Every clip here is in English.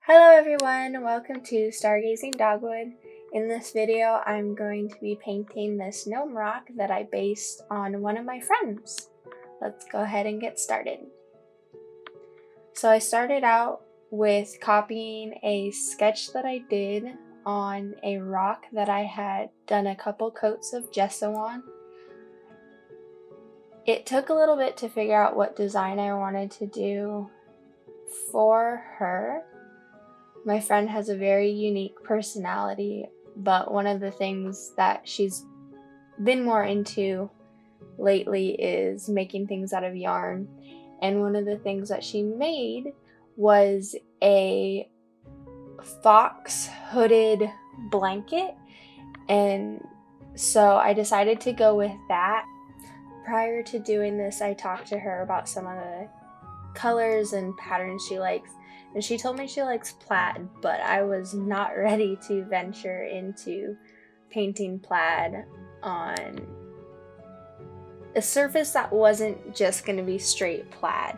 Hello everyone, welcome to Stargazing Dogwood. In this video, I'm going to be painting this gnome rock that I based on one of my friends. Let's go ahead and get started. So I started out with copying a sketch that I did on a rock that I had done a couple coats of gesso on. It took a little bit to figure out what design I wanted to do for her. My friend has a very unique personality, but one of the things that she's been more into lately is making things out of yarn. And one of the things that she made was a fox hooded blanket. And so I decided to go with that. Prior to doing this, I talked to her about some of the colors and patterns she likes. And she told me she likes plaid, but I was not ready to venture into painting plaid on a surface that wasn't just going to be straight plaid.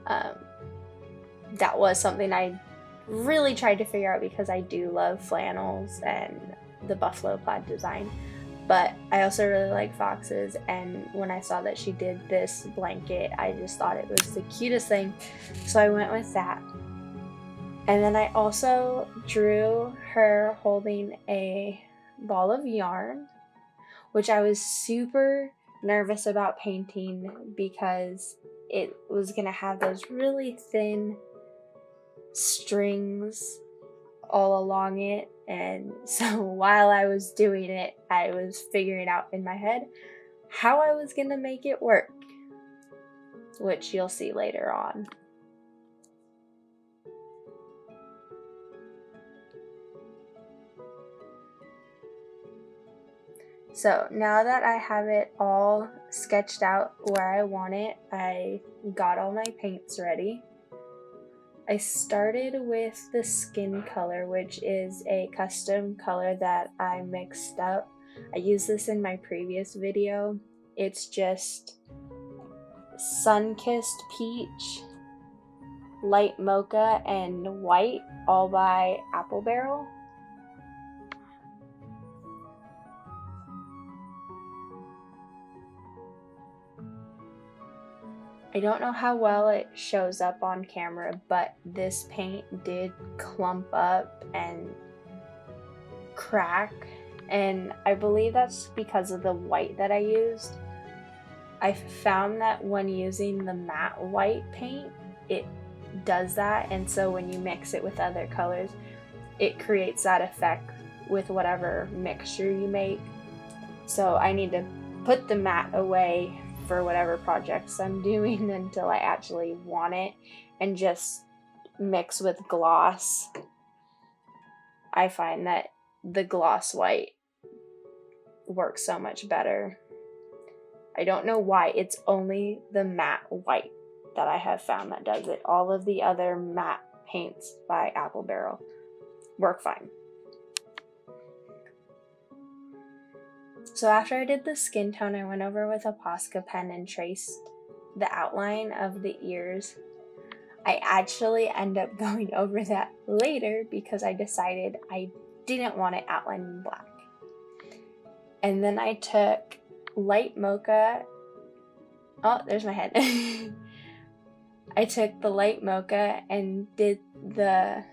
That was something I really tried to figure out because I do love flannels and the buffalo plaid design. But I also really like foxes, and when I saw that she did this blanket, I just thought it was the cutest thing, so I went with that. And then I also drew her holding a ball of yarn, which I was super nervous about painting because it was going to have those really thin strings all along it. And so while I was doing it, I was figuring out in my head how I was going to make it work, which you'll see later on. So now that I have it all sketched out where I want it, I got all my paints ready. I started with the skin color, which is a custom color that I mixed up. I used this in my previous video. It's just Sunkissed Peach, Light Mocha, and White, all by AppleBarrel. I don't know how well it shows up on camera, but this paint did clump up and crack, and I believe that's because of the white that I used. I found that when using the matte white paint, it does that, and so when you mix it with other colors, it creates that effect with whatever mixture you make. So I need to put the matte away for whatever projects I'm doing until I actually want it, and just mix with gloss. I find that the gloss white works so much better. I don't know why, it's only the matte white that I have found that does it. All of the other matte paints by AppleBarrel work fine. So after I did the skin tone, I went over with a Posca pen and traced the outline of the ears. I actually end up going over that later because I decided I didn't want it outlined in black. And then I took Light Mocha. Oh, there's my head. I took the Light Mocha and did the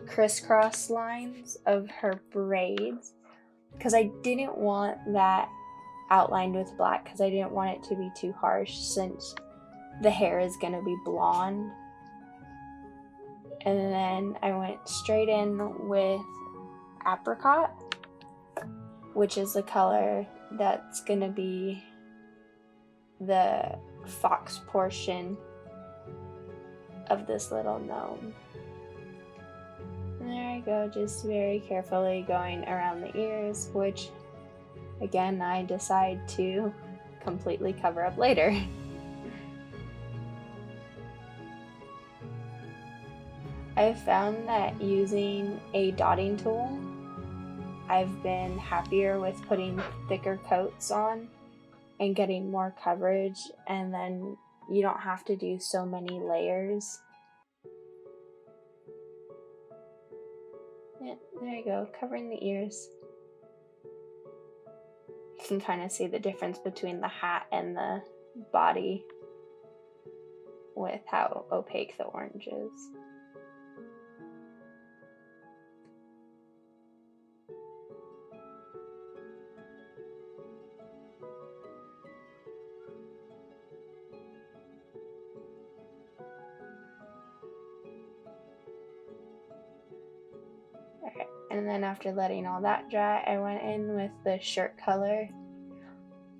crisscross lines of her braids, because I didn't want that outlined with black because I didn't want it to be too harsh since the hair is going to be blonde. And then I went straight in with Apricot, which is the color that's going to be the fox portion of this little gnome. And there I go, just very carefully going around the ears, which again I decide to completely cover up later. I've found that using a dotting tool, I've been happier with putting thicker coats on and getting more coverage, and then you don't have to do so many layers. Yeah, there you go, covering the ears. You can kind of see the difference between the hat and the body with how opaque the orange is. Alright, and then after letting all that dry, I went in with the shirt color,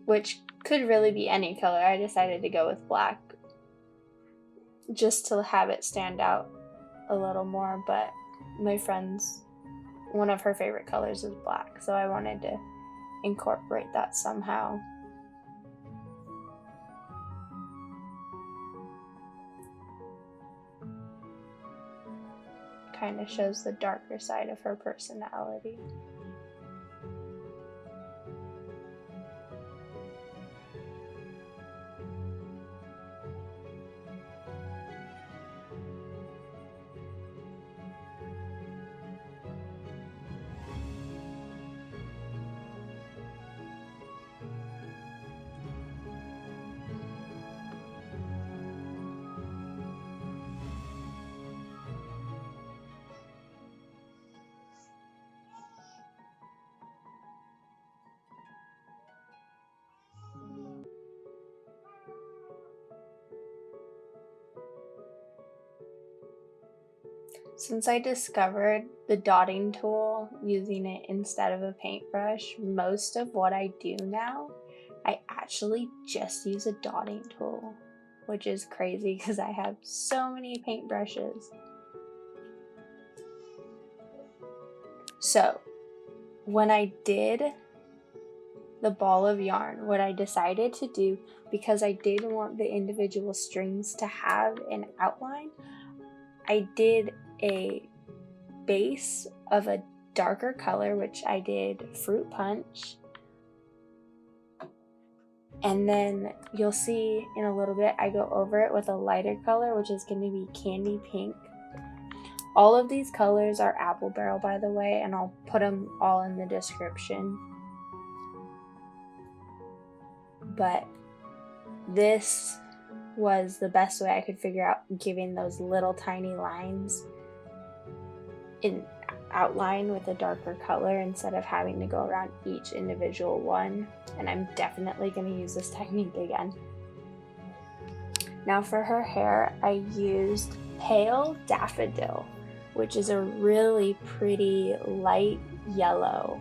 which could really be any color. I decided to go with black just to have it stand out a little more, but my friend's, one of her favorite colors is black, so I wanted to incorporate that somehow. Kind of shows the darker side of her personality. Since I discovered the dotting tool using it instead of a paintbrush, most of what I do now, I actually just use a dotting tool, which is crazy because I have so many paintbrushes. So, when I did the ball of yarn, what I decided to do, because I did want the individual strings to have an outline, I did a base of a darker color, which I did fruit punch, and then you'll see in a little bit I go over it with a lighter color, which is going to be candy pink. All of these colors are AppleBarrel, by the way, and I'll put them all in the description. But this was the best way I could figure out giving those little tiny lines in outline with a darker color instead of having to go around each individual one, and I'm definitely going to use this technique again. Now for her hair, I used pale Daffodil, which is a really pretty light yellow.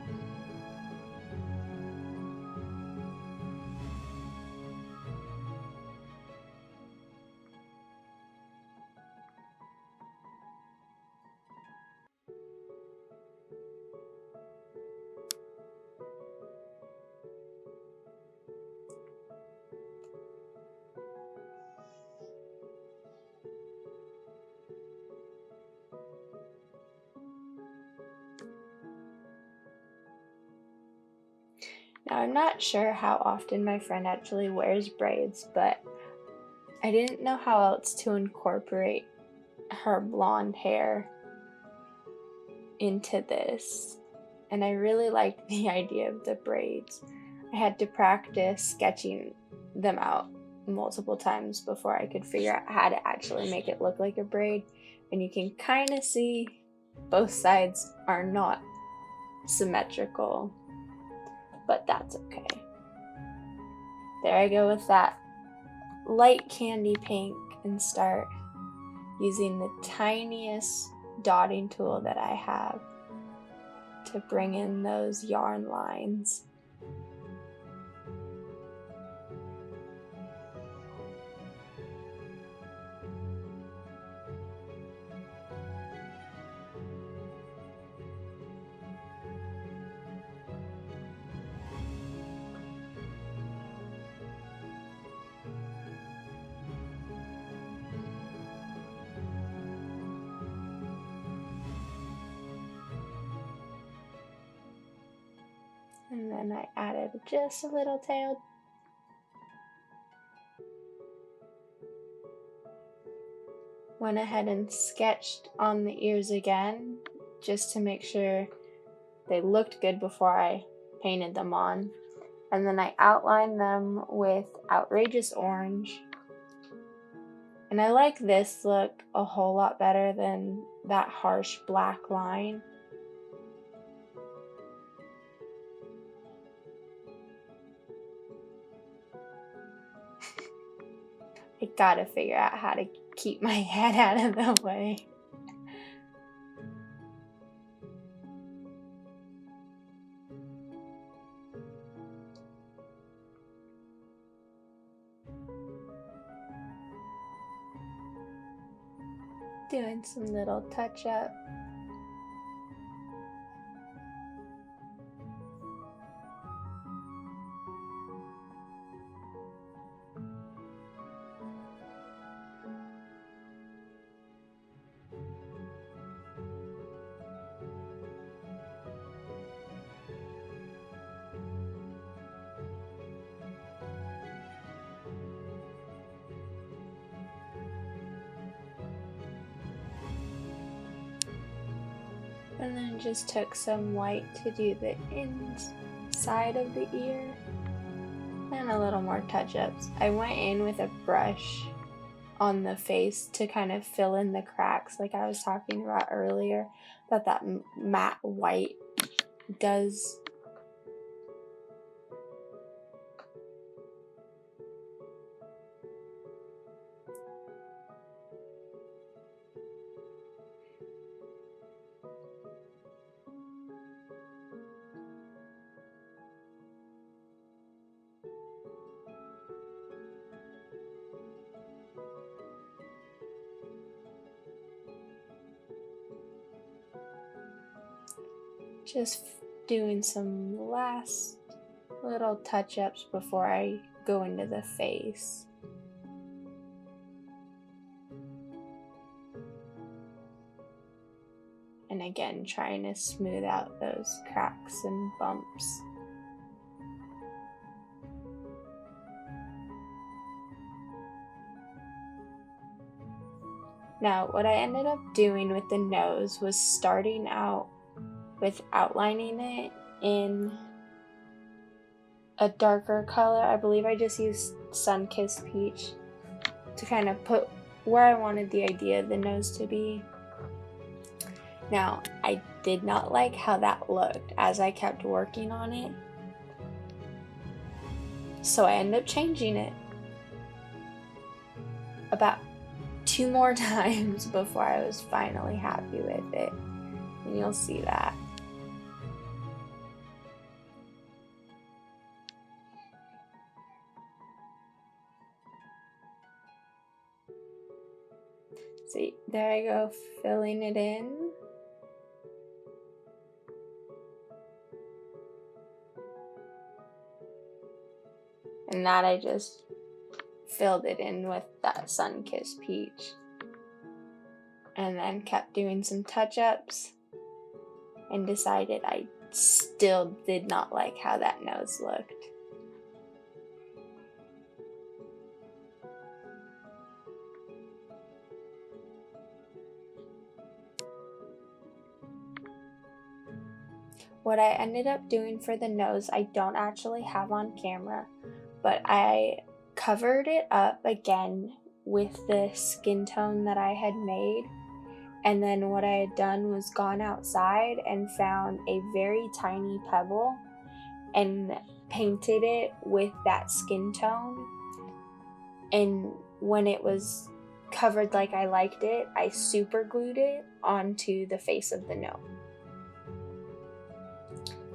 Now, I'm not sure how often my friend actually wears braids, but I didn't know how else to incorporate her blonde hair into this, and I really liked the idea of the braids. I had to practice sketching them out multiple times before I could figure out how to actually make it look like a braid, and you can kind of see both sides are not symmetrical, but that's okay. There I go with that light candy pink and start using the tiniest dotting tool that I have to bring in those yarn lines. And then I added just a little tail. Went ahead and sketched on the ears again just to make sure they looked good before I painted them on. And then I outlined them with Outrageous Orange. And I like this look a whole lot better than that harsh black line. I gotta figure out how to keep my head out of the way. Doing some little touch up. And then just took some white to do the inside of the ear. And a little more touch-ups. I went in with a brush on the face to kind of fill in the cracks like I was talking about earlier, that matte white does. Just doing some last little touch-ups before I go into the face. And again, trying to smooth out those cracks and bumps. Now, what I ended up doing with the nose was starting out with outlining it in a darker color. I believe I just used Sunkissed Peach to kind of put where I wanted the idea of the nose to be. Now, I did not like how that looked as I kept working on it, so I ended up changing it about 2 more times before I was finally happy with it, and you'll see that. See, there I go, filling it in. And that I just filled it in with that Sunkissed Peach. And then kept doing some touch-ups and decided I still did not like how that nose looked. What I ended up doing for the nose, I don't actually have on camera, but I covered it up again with the skin tone that I had made. And then what I had done was gone outside and found a very tiny pebble and painted it with that skin tone. And when it was covered like I liked it, I super glued it onto the face of the gnome.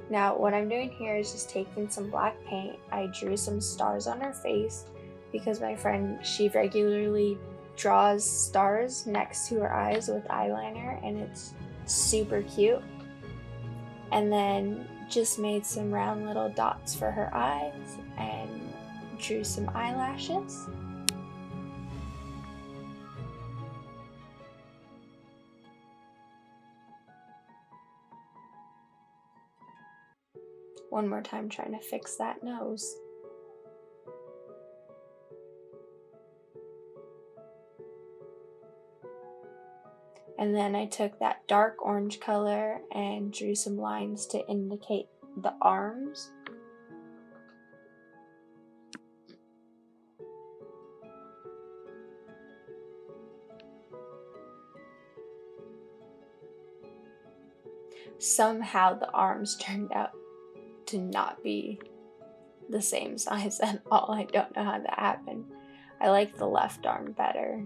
Now what I'm doing here is just taking some black paint. I drew some stars on her face because my friend, she regularly draws stars next to her eyes with eyeliner, and it's super cute. And then just made some round little dots for her eyes and drew some eyelashes. One more time trying to fix that nose. And then I took that dark orange color and drew some lines to indicate the arms. Somehow the arms turned out to not be the same size at all. I don't know how that happened. I like the left arm better.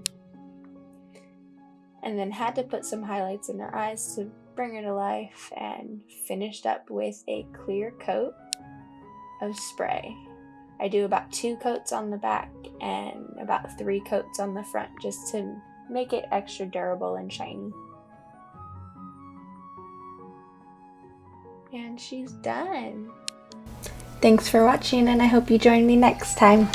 And then had to put some highlights in her eyes to bring her to life, and finished up with a clear coat of spray. I do about 2 coats on the back and about 3 coats on the front just to make it extra durable and shiny. And she's done. Thanks for watching, and I hope you join me next time.